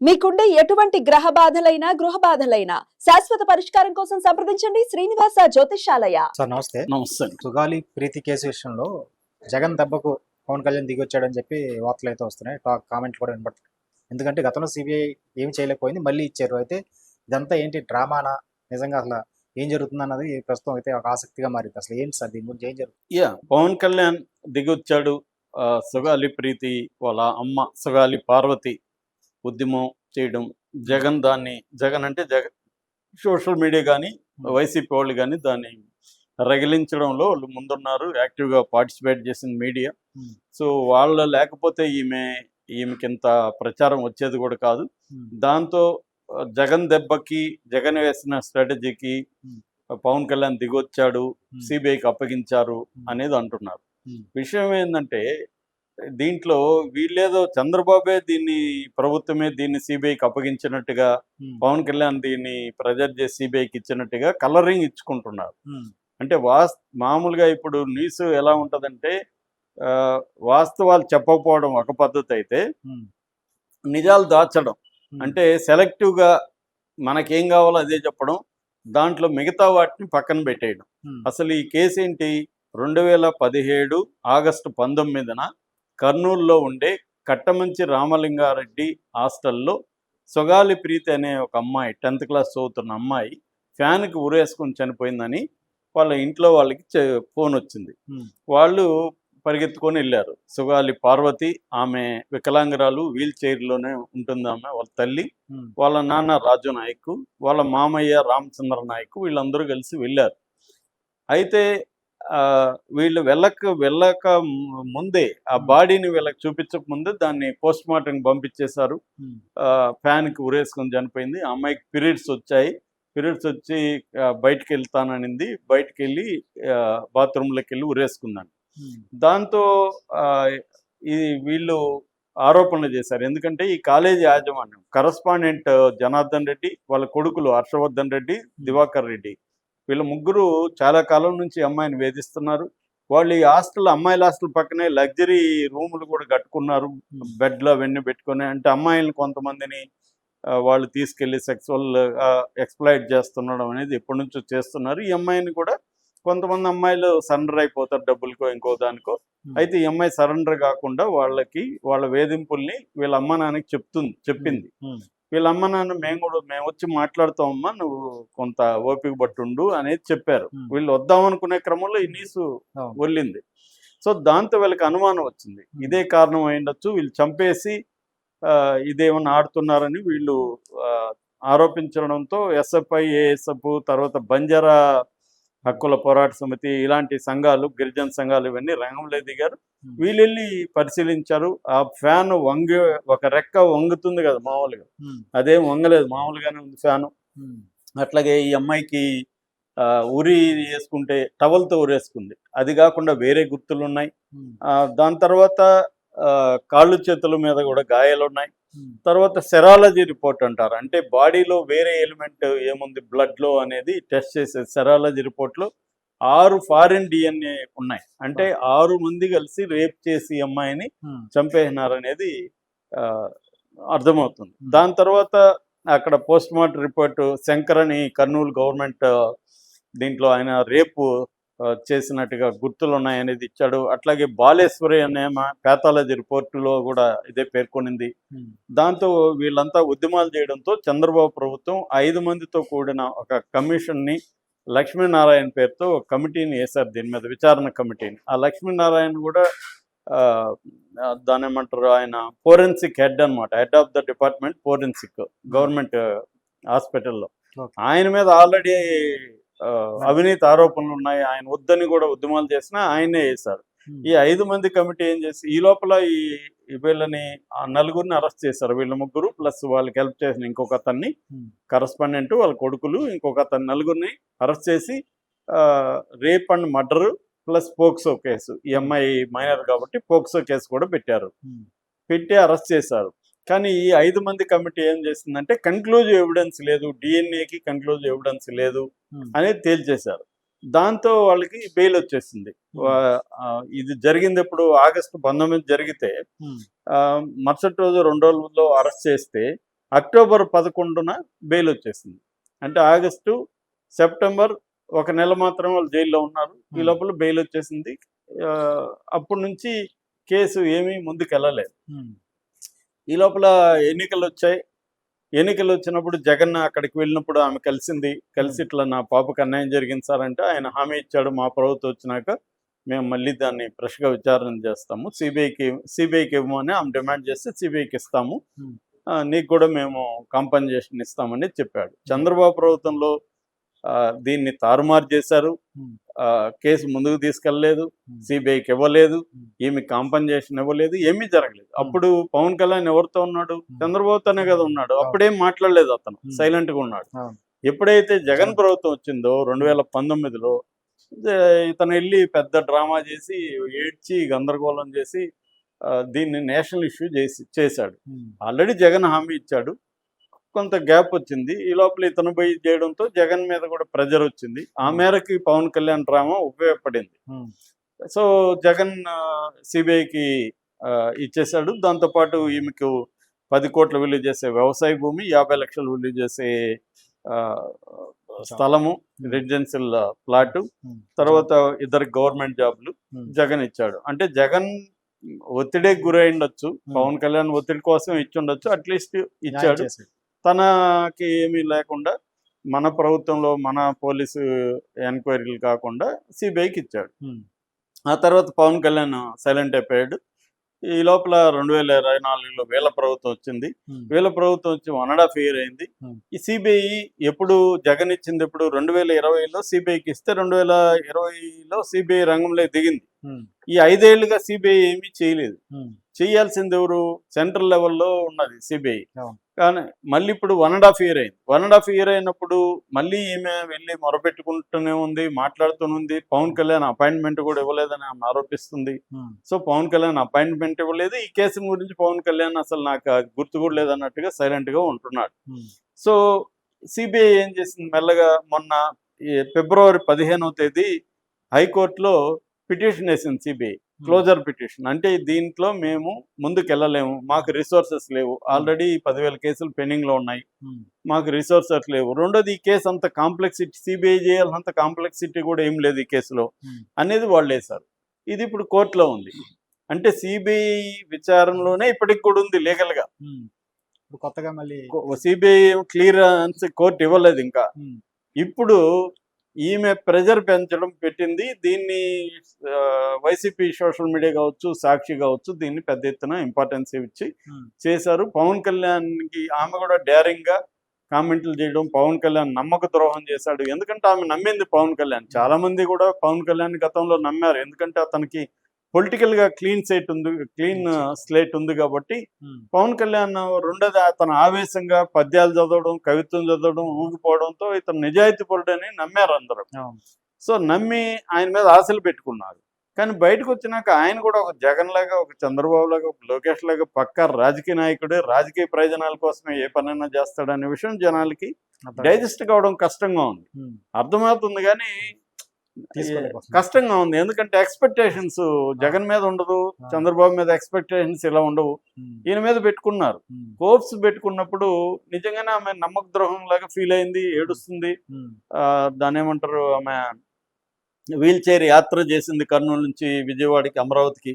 మీకుండే ఎటువంటి గ్రహ బాధలైనా గృహ బాధలైనా శాశ్వత పరిష్కారం కోసం సంప్రదించండి శ్రీనివాస జ్యోతిషాలయ. సార్ నమస్తే. నమస్తే. సుగాలి ప్రీతి కేసు విషయంలో జగన్ దెబ్బకు పవన్ కళ్యాణ్ దిగొచ్చాడని చెప్పి వార్తలు అయితే వస్తున్నాయి, కామెంట్లు కూడా వినబడుతుంది. ఎందుకంటే గతంలో సిబిఐ ఏమి చేయలేకపోయింది, మళ్ళీ ఇచ్చారు. అయితే ఇదంతా ఏంటి, డ్రామానా, నిజంగా అసలు ఏం జరుగుతుంది అన్నది ప్రస్తుతం అయితే ఒక ఆసక్తిగా మారింది. అసలు ఏంటి సార్ దీని గురించి ఏం జరుగుతుంది? పవన్ కళ్యాణ్ దిగొచ్చాడు. సుగాలి ప్రీతి వాళ్ళ అమ్మ సుగాలి పార్వతి ఉద్యమం చేయడం, జగన్ అంటే సోషల్ మీడియా కానీ వైసీపీ వాళ్ళు కానీ దాన్ని రగిలించడంలో వాళ్ళు ముందున్నారు, యాక్టివ్గా పార్టిసిపేట్ చేసిన మీడియా. సో వాళ్ళు లేకపోతే ఈమెకి ఇంత ప్రచారం వచ్చేది కూడా కాదు. దాంతో జగన్ దెబ్బకి, జగన్ వేసిన స్ట్రాటజీకి పవన్ కళ్యాణ్ దిగొచ్చాడు, సిబిఐకి అప్పగించారు అనేది అంటున్నారు. విషయం ఏంటంటే, దీంట్లో వీళ్ళేదో చంద్రబాబే ప్రభుత్వమే దీన్ని సిబిఐకి అప్పగించినట్టుగా, పవన్ కళ్యాణ్ దీన్ని ప్రెజర్ చేసి సిబిఐకి ఇచ్చినట్టుగా కలరింగ్ ఇచ్చుకుంటున్నారు. అంటే మామూలుగా ఇప్పుడు న్యూస్ ఎలా ఉంటుందంటే, వాస్తవాలు చెప్పకపోవడం ఒక పద్ధతి అయితే, నిజాలు దాచడం అంటే సెలెక్టివ్గా మనకేం కావాలో అదే చెప్పడం, దాంట్లో మిగతా వాటిని పక్కన పెట్టేయడం. అసలు ఈ కేసు ఏంటి, 2017 ఆగస్టు 19న కర్నూలులో ఉండే కట్టమంచి రామలింగారెడ్డి హాస్టల్లో సుగాలి ప్రీతి అనే ఒక అమ్మాయి, 10th క్లాస్ చదువుతున్న అమ్మాయి ఫ్యాన్కి ఉరేసుకొని చనిపోయిందని వాళ్ళ ఇంట్లో వాళ్ళకి ఫోన్ వచ్చింది. వాళ్ళు పరిగెత్తుకొని వెళ్ళారు. సుగాలి పార్వతి, ఆమె వికలాంగురాలు, వీల్ చైర్లోనే ఉంటుంది ఆమె, వాళ్ళ తల్లి, వాళ్ళ నాన్న రాజు నాయక్, వాళ్ళ మామయ్య రామచంద్ర నాయక్, వీళ్ళందరూ కలిసి వెళ్ళారు. అయితే వీళ్ళు వెళ్ళక ముందే, ఆ బాడీని వీళ్ళకి చూపించక ముందే దాన్ని పోస్ట్ మార్టంకి పంపించేశారు. ఫ్యాన్కి ఉరేసుకొని చనిపోయింది. ఆ అమ్మాయికి పీరియడ్స్ వచ్చి బయటికి వెళ్తాననింది. బయటికి వెళ్ళి బాత్రూంలోకి వెళ్ళి ఉరేసుకున్నాను. దాంతో వీళ్ళు ఆరోపణలు చేశారు. ఎందుకంటే ఈ కాలేజీ యాజమాన్యం, కరస్పాండెంట్ జనార్దన్ రెడ్డి, వాళ్ళ కొడుకులు హర్షవర్ధన్ రెడ్డి, దివాకర్ రెడ్డి, వీళ్ళ ముగ్గురు చాలా కాలం నుంచి అమ్మాయిని వేధిస్తున్నారు. వాళ్ళు ఈ అమ్మాయిల హాస్టల్ పక్కనే లగ్జరీ రూములు కూడా కట్టుకున్నారు, బెడ్లు అవన్నీ పెట్టుకొని. అంటే అమ్మాయిలను కొంతమందిని వాళ్ళు తీసుకెళ్లి సెక్సువల్ ఎక్స్ప్లాయిట్ చేస్తుండడం అనేది ఎప్పటి నుంచో చేస్తున్నారు. ఈ అమ్మాయిని కూడా కొంతమంది అమ్మాయిలు సరెండర్ అయిపోతారు డబ్బులకో ఇంకో దానికో. అయితే ఈ అమ్మాయి సరెండర్ కాకుండా వాళ్ళ వేధింపుల్ని వీళ్ళ అమ్మ నాన్నకి చెప్పింది. వీళ్ళ అమ్మ నాన్న మేము వచ్చి మాట్లాడుతామమ్మా, నువ్వు కొంత ఓపిక పట్టుండు అనేది చెప్పారు. వీళ్ళు వద్దామనుకునే క్రమంలో ఈ న్యూస్ వెళ్ళింది. సో దాంతో వీళ్ళకి అనుమానం వచ్చింది, ఇదే కారణం అయిండొచ్చు, వీళ్ళు చంపేసి ఇదేమన్నా ఆడుతున్నారని వీళ్ళు ఆరోపించడంతో ఎస్ఎఫ్ఐ, ఏఎస్ఎఫ్, తర్వాత బంజారా హక్కుల పోరాట సమితి, ఇలాంటి సంఘాలు, గిరిజన సంఘాలు ఇవన్నీ రంగంలో దిగారు. వీళ్ళు వెళ్ళి పరిశీలించారు. ఆ ఫ్యాన్ ఒక రెక్క వంగుతుంది కదా మామూలుగా, అదేం వంగలేదు, మామూలుగానే ఉంది ఫ్యాను. అట్లాగే ఈ అమ్మాయికి ఉరి వేసుకుంటే టవల్తో ఉరేసుకుంది. అది కాకుండా వేరే గుర్తులు ఉన్నాయి. దాని తర్వాత కాళ్ళు చేతుల మీద కూడా గాయాలు ఉన్నాయి. తర్వాత సెరాలజీ రిపోర్ట్ అంటారు, అంటే బాడీలో వేరే ఎలిమెంట్ ఏముంది బ్లడ్లో అనేది టెస్ట్ చేసే సెరాలజీ రిపోర్ట్లో 6 ఫారిన్ డిఎన్ఏ ఉన్నాయి. అంటే 6 మంది కలిసి రేప్ చేసి అమ్మాయిని చంపేసినారనేది అర్థమవుతుంది. దాని తర్వాత అక్కడ పోస్ట్ మార్టం రిపోర్టు, శంకర్ అని కర్నూలు గవర్నమెంట్ దీంట్లో ఆయన రేపు చేసినట్టుగా గుర్తులు ఉన్నాయనేది ఇచ్చాడు. అట్లాగే బాలేశ్వరి అనే ప్యాథాలజీ రిపోర్టులో కూడా ఇదే పేర్కొనింది. దాంతో వీళ్ళంతా ఉద్యమాలు చేయడంతో చంద్రబాబు ప్రభుత్వం 5 మందితో కూడిన ఒక కమిషన్ని, లక్ష్మీనారాయణ పేరుతో ఒక కమిటీని వేశారు, దీని మీద విచారణ కమిటీని. ఆ లక్ష్మీనారాయణ కూడా దాని ఏమంటారు, ఆయన ఫోరెన్సిక్ హెడ్ అనమాట, head of the department forensic government హాస్పిటల్లో. ఆయన మీద ఆల్రెడీ అవినీతి ఆరోపణలు ఉన్నాయి. ఆయన వద్దని కూడా ఉద్యమాలు చేసినా ఆయనే వేశారు. ఈ 5 మంది కమిటీ ఏం చేసి ఈ లోపల వీళ్ళని 4గురిని అరెస్ట్ చేశారు. వీళ్ళ ముగ్గురు ప్లస్ వాళ్ళకి హెల్ప్ చేసిన ఇంకొక అతన్ని, కరస్పాండెంట్, వాళ్ళ కొడుకులు, ఇంకొక అతన్ని, 4గురిని అరెస్ట్ చేసి rape and murder plus POCSO case, ఈ అమ్మాయి మైనర్ కాబట్టి పోక్సో కేసు కూడా పెట్టి అరెస్ట్ చేశారు. కానీ ఈ 5 మంది కమిటీ ఏం చేసిందంటే కన్క్లూజివ్ ఎవిడెన్స్ లేదు, డిఎన్ఏకి కన్క్లూజివ్ ఎవిడెన్స్ లేదు అనేది తేల్చేశారు. దాంతో వాళ్ళకి బెయిల్ వచ్చేసింది. ఇది జరిగింది ఎప్పుడు, ఆగస్టు 19 జరిగితే మరుసటి రోజు 2 రోజుల్లో అరెస్ట్ చేస్తే అక్టోబర్ 11న బెయిల్ వచ్చేసింది. అంటే ఆగస్టు, సెప్టెంబర్ ఒక నెల మాత్రం వాళ్ళు జైల్లో ఉన్నారు. ఈ లోపల బెయిల్ వచ్చేసింది. అప్పటి నుంచి కేసు ఏమీ ముందుకెళ్ళలేదు. ఈ లోపల ఎన్నికలు వచ్చాయి. ఎన్నికలు వచ్చినప్పుడు జగన్ అక్కడికి వెళ్ళినప్పుడు ఆమె కలిసి ఇట్లా నా పాపకు అన్యాయం జరిగింది సార్ అంటే ఆయన హామీ ఇచ్చాడు, మా ప్రభుత్వం వచ్చినాక మేము మళ్ళీ దాన్ని ఫ్రెష్గా విచారణ చేస్తాము, సిబిఐకి ఇవ్వమని ఆమె డిమాండ్ చేస్తే సిబిఐకి ఇస్తాము, నీకు కూడా మేము కాంపన్సేషన్ ఇస్తామని చెప్పాడు. చంద్రబాబు ప్రభుత్వంలో దీన్ని తారుమారు చేశారు, కేసు ముందుకు తీసుకెళ్ళలేదు, సిబిఐకి ఇవ్వలేదు, ఏమి కాంపన్సేషన్ ఇవ్వలేదు, ఏమీ జరగలేదు. అప్పుడు పవన్ కళ్యాణ్ ఎవరితో ఉన్నాడు? చంద్రబాబుతోనే కదా ఉన్నాడు. అప్పుడేం మాట్లాడలేదు, అతను సైలెంట్గా ఉన్నాడు. ఎప్పుడైతే జగన్ ప్రభుత్వం వచ్చిందో 2019లో ఇతను వెళ్ళి పెద్ద డ్రామా చేసి ఏడ్చి గందరగోళం చేసి దీన్ని నేషనల్ ఇష్యూ చేశాడు. ఆల్రెడీ జగన్ హామీ ఇచ్చాడు, కొంత గ్యాప్ వచ్చింది. ఈ లోపల ఇతను పోయి చేయడంతో జగన్ మీద కూడా ప్రెజర్ వచ్చింది. ఆ మేరకి పవన్ కళ్యాణ్ డ్రామా ఉపయోగపడింది. సో జగన్ సిబిఐకి ఇచ్చేశాడు. దాంతోపాటు ఈమెకు 10 కోట్ల విలువ చేసే వ్యవసాయ భూమి, 50 లక్షలు విలువ చేసే స్థలము, రెసిడెన్షియల్ ప్లాటు, తర్వాత 2 గవర్నమెంట్ జాబ్లు జగన్ ఇచ్చాడు. అంటే జగన్ ఒత్తిడే గురై ఉండొచ్చు, పవన్ కళ్యాణ్ ఒత్తిడి కోసం ఇచ్చి ఉండొచ్చు, అట్లీస్ట్ ఇచ్చాడు. తనకి ఏమీ లేకుండా మన ప్రభుత్వంలో మన పోలీసు ఎంక్వైరీలు కాకుండా సిబిఐకి ఇచ్చాడు. ఆ తర్వాత పవన్ కళ్యాణ్ సైలెంట్ అయిపోయాడు. ఈ లోపల 2024లో వీళ్ళ ప్రభుత్వం వచ్చింది. వీళ్ళ ప్రభుత్వం వచ్చి 1.5 year అయింది. ఈ సిబిఐ ఎప్పుడు జగన్ ఇచ్చింది, ఎప్పుడు 2020లో సిబిఐకి ఇస్తే 2020లో సిబిఐ రంగంలో దిగింది. ఈ 5 ఏళ్లుగా సిబిఐ ఏమీ చేయలేదు. చేయాల్సింది ఎవరు? సెంట్రల్ లెవెల్లో ఉన్నది సిబిఐ. కానీ మళ్ళీ ఇప్పుడు 1.5 year అయింది. 1.5 year అయినప్పుడు మళ్ళీ ఈమె వెళ్ళి మొరపెట్టుకుంటూనే ఉంది, మాట్లాడుతూనే ఉంది. పవన్ కళ్యాణ్ అపాయింట్మెంట్ కూడా ఇవ్వలేదని ఆమె ఆరోపిస్తుంది. సో పవన్ కళ్యాణ్ అపాయింట్మెంట్ ఇవ్వలేదు, ఈ కేసు గురించి పవన్ కళ్యాణ్ అసలు నాకు గుర్తు కూడా లేదన్నట్టుగా సైలెంట్గా ఉంటున్నాడు. సో సిబిఐ ఏం చేసింది, మెల్లగా మొన్న ఫిబ్రవరి 15వ తేదీ హైకోర్టులో పిటిషన్ వేసింది సిబిఐ, క్లోజర్ పిటిషన్. అంటే దీంట్లో మేము ముందుకు వెళ్ళలేము, మాకు రిసోర్సెస్ లేవు, ఆల్రెడీ 10,000 కేసులు పెండింగ్లో ఉన్నాయి, మాకు రిసోర్సెస్ లేవు. రెండోది, ఈ కేసు అంత కాంప్లెక్సిటీ, సిబిఐ చేయాల్సినంత కాంప్లెక్సిటీ కూడా ఏం లేదు ఈ కేసులో అనేది వాళ్ళు వేశారు. ఇది ఇప్పుడు కోర్టులో ఉంది. అంటే సిబిఐ విచారణలోనే ఇప్పటికి కూడా ఉంది లీగల్గా. కొత్తగా మళ్ళీ సిబిఐ క్లియరెన్స్ కోర్టు ఇవ్వలేదు ఇంకా. ఇప్పుడు ఈమె ప్రెజర్ పెంచడం పెట్టింది. దీన్ని వైసీపీ సోషల్ మీడియా కావచ్చు, సాక్షి కావచ్చు, దీన్ని పెద్ద ఎత్తున ఇంపార్టెన్స్ ఇచ్చి చేశారు. పవన్ కళ్యాణ్కి ఆమె కూడా డేరింగ్గా కామెంట్లు చేయడం, పవన్ కళ్యాణ్ నమ్మక ద్రోహం చేశాడు. ఎందుకంటే ఆమె నమ్మింది పవన్ కళ్యాణ్. చాలా మంది కూడా పవన్ కళ్యాణ్ గతంలో నమ్మారు, ఎందుకంటే అతనికి పొలిటికల్గా క్లీన్ స్లేట్ ఉంది కాబట్టి. పవన్ కళ్యాణ్ రెండోది, అతను ఆవేశంగా పద్యాలు చదవడం, కవిత్వం చదవడం, ఊగిపోవడంతో ఇతను నిజాయితీపరుడని నమ్మారు అందరూ. సో నమ్మి ఆయన మీద ఆశలు పెట్టుకున్నారు. కానీ బయటకు వచ్చినాక ఆయన కూడా ఒక జగన్ లాగా, ఒక చంద్రబాబు లాగా, ఒక లోకేష్ లాగా పక్కా రాజకీయ నాయకుడే, రాజకీయ ప్రయోజనాల కోసమే ఏ పనైనా చేస్తాడనే విషయం జనాలకి డైజెస్ట్ కావడం కష్టంగా ఉంది. అర్థమవుతుంది కానీ కష్టంగా ఉంది. ఎందుకంటే ఎక్స్పెక్టేషన్స్ జగన్ మీద ఉండదు, చంద్రబాబు మీద ఎక్స్పెక్టేషన్స్ ఇలా ఉండవు, ఈయన మీద పెట్టుకున్నారు. హోప్స్ పెట్టుకున్నప్పుడు నిజంగానే ఆమె నమ్మక ద్రోహం లాగా ఫీల్ అయింది, ఏడుస్తుంది. దాని ఏమంటారు, ఆమె వీల్ చైర్ యాత్ర చేసింది కర్నూలు నుంచి విజయవాడకి, అమరావతికి.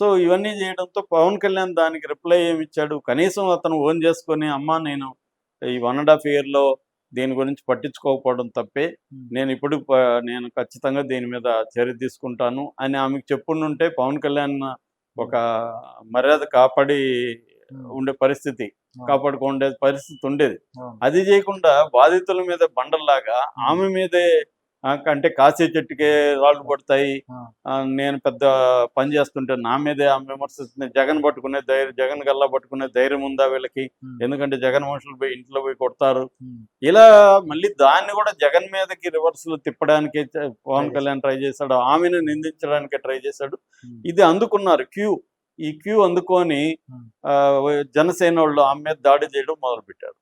సో ఇవన్నీ చేయడంతో పవన్ కళ్యాణ్ దానికి రిప్లై ఏమి ఇచ్చాడు, కనీసం అతను ఓన్ చేసుకొని, అమ్మా నేను ఈ 1.5 yearలో దీని గురించి పట్టించుకోకపోవడం తప్పే, నేను ఖచ్చితంగా దీని మీద చర్య తీసుకుంటాను అని ఆమెకు చెప్పుంటే పవన్ కళ్యాణ్ ఒక మర్యాద ఉండే పరిస్థితి, కాపాడుకుండే పరిస్థితి ఉండేది. అది చేయకుండా బాధితుల మీద బండల్లాగా ఆమె మీదే, అంటే కాసే చెట్టుకే రాళ్ళు పడతాయి, నేను పెద్ద పని చేస్తుంటే నా మీదే ఆమె విమర్శిస్తుంది. జగన్ గల్లా పట్టుకునే ధైర్యం ఉందా వీళ్ళకి? ఎందుకంటే జగన్ మనుషులు పోయి ఇంట్లో పోయి కొడతారు. ఇలా మళ్ళీ దాన్ని కూడా జగన్ మీదకి రివర్స్లు తిప్పడానికి పవన్ కళ్యాణ్ ట్రై చేశాడు, ఆమెను నిందించడానికి ట్రై చేశాడు. ఇది అందుకున్నారు ఈ క్యూ అందుకొని జనసేన వాళ్ళు ఆమె మీద దాడి చేయడం మొదలుపెట్టారు.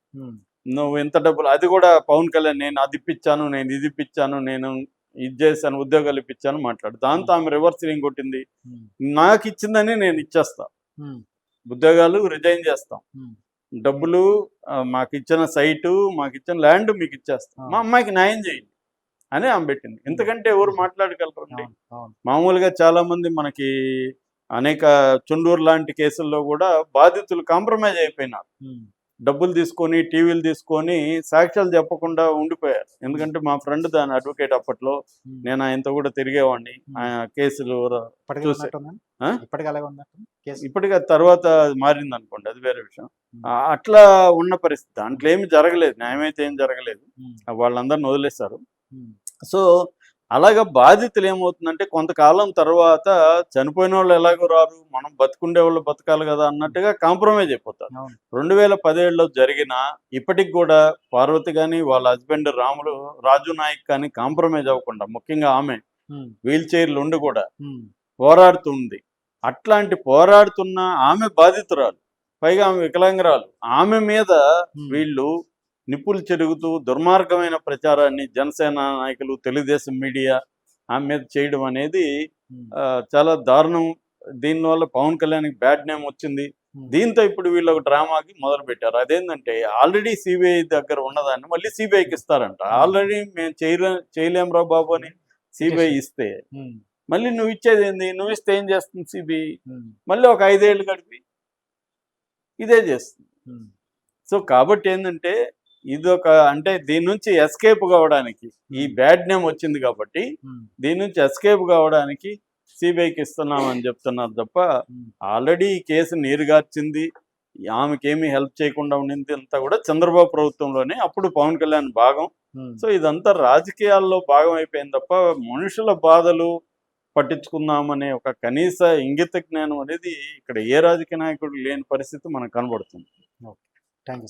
నువ్వు ఎంత డబ్బులు, అది కూడా పవన్ కళ్యాణ్ నేను అది ఇప్పించాను, నేను ఇది ఇప్పించాను, నేను ఇది చేశాను, ఉద్యోగాలు ఇప్పించాను మాట్లాడు. దాంతో ఆమె రివర్స్ రింగ్ కొట్టింది, నాకు ఇచ్చిందని నేను ఇచ్చేస్తా, ఉద్యోగాలు రిజైన్ చేస్తాం, డబ్బులు మాకు ఇచ్చిన సైటు, మాకు ఇచ్చిన ల్యాండ్ మీకు ఇచ్చేస్తాం, మా అమ్మాయికి న్యాయం చేయండి అని ఆమె పెట్టింది. ఇంతకంటే ఎవరు మాట్లాడగలరండి? అవును, అవును. మామూలుగా చాలా మంది మనకి అనేక చుండూరు లాంటి కేసుల్లో కూడా బాధితులు కాంప్రమైజ్ అయిపోయినారు. ఉమ్, డబ్బులు తీసుకొని టీవీలు తీసుకొని సాక్ష్యాలు చెప్పకుండా ఉండిపోయారు. ఎందుకంటే మా ఫ్రెండ్ దాని అడ్వకేట్ అప్పట్లో, ఉమ్. నేను ఆయనతో కూడా తిరిగేవాడిని. కేసులు ఇప్పటికీ చూసే ఉన్నట్టుందండి? ఆ? ఇప్పటికీ అలాగే ఉన్నట్టు కేసు? ఇప్పటికీ అది తర్వాత మారింది అనుకోండి, అది వేరే విషయం. ఉమ్, అట్లా ఉన్న పరిస్థితి. దాంట్లో ఏమి జరగలేదు, న్యాయం అయితే ఏం జరగలేదు. ఉమ్, వాళ్ళందరిని వదిలేశారు. ఉమ్, సో అలాగా బాధితులు ఏమవుతుందంటే కొంతకాలం తర్వాత చనిపోయిన వాళ్ళు ఎలాగో రారు, మనం బతుకుండే వాళ్ళు బతకాలి కదా అన్నట్టుగా కాంప్రమైజ్ అయిపోతారు. అవును. 2017లో జరిగిన ఇప్పటికి కూడా పార్వతి కానీ వాళ్ళ హస్బెండ్ రాజు నాయక్ కానీ కాంప్రమైజ్ అవ్వకుండా, ముఖ్యంగా ఆమె ఉమ్, వీల్ చైర్లు ఉండి కూడా ఉమ్, పోరాడుతుంది. అట్లాంటి పోరాడుతున్న ఆమె బాధితురాలు, పైగా ఆమె వికలాంగురాలు, ఆమె మీద ఉమ్, వీళ్ళు నిప్పులు చెరుగుతూ దుర్మార్గమైన ప్రచారాన్ని జనసేన నాయకులు, తెలుగుదేశం మీడియా ఆమె మీద చేయడం అనేది ఉమ్, చాలా దారుణం. దీనివల్ల పవన్ కళ్యాణ్కి బ్యాడ్ నేమ్ వచ్చింది. ఉమ్. దీంతో ఇప్పుడు వీళ్ళు ఒక డ్రామాకి మొదలు పెట్టారు. అదేంటంటే ఆల్రెడీ సిబిఐ దగ్గర ఉన్నదాన్ని మళ్ళీ సిబిఐకి ఇస్తారంట. ఆల్రెడీ మేము చేయలేం రా బాబు అని సిబిఐ ఇస్తే ఉమ్, మళ్ళీ నువ్వు ఇచ్చేది ఏంది? నువ్వు ఇస్తే ఏం చేస్తుంది సిబిఐ? ఉమ్, మళ్ళీ ఒక 5 ఏళ్ళు గడిపి ఇదే చేస్తుంది. ఉమ్, సో కాబట్టి ఏంటంటే ఇదొక, అంటే దీని నుంచి ఎస్కేప్ కావడానికి, ఈ బ్యాడ్ నేమ్ వచ్చింది కాబట్టి ఉమ్, దీని నుంచి ఎస్కేప్ కావడానికి సిబిఐకి ఇస్తున్నామని చెప్తున్నారు తప్ప, ఉమ్. ఆల్రెడీ ఈ కేసు నీరుగార్చింది, ఆమెకేమీ హెల్ప్ చేయకుండా ఉండింది అంతా కూడా చంద్రబాబు ప్రభుత్వంలోనే. అప్పుడు పవన్ కళ్యాణ్ భాగం. ఉమ్. సో ఇదంతా రాజకీయాల్లో భాగం అయిపోయింది తప్ప మనుషుల బాధలు పట్టించుకుందామనే ఒక కనీస ఇంగిత జ్ఞానం అనేది ఇక్కడ ఏ రాజకీయ నాయకుడు లేని పరిస్థితి మనకు కనబడుతుంది. Thank you sir.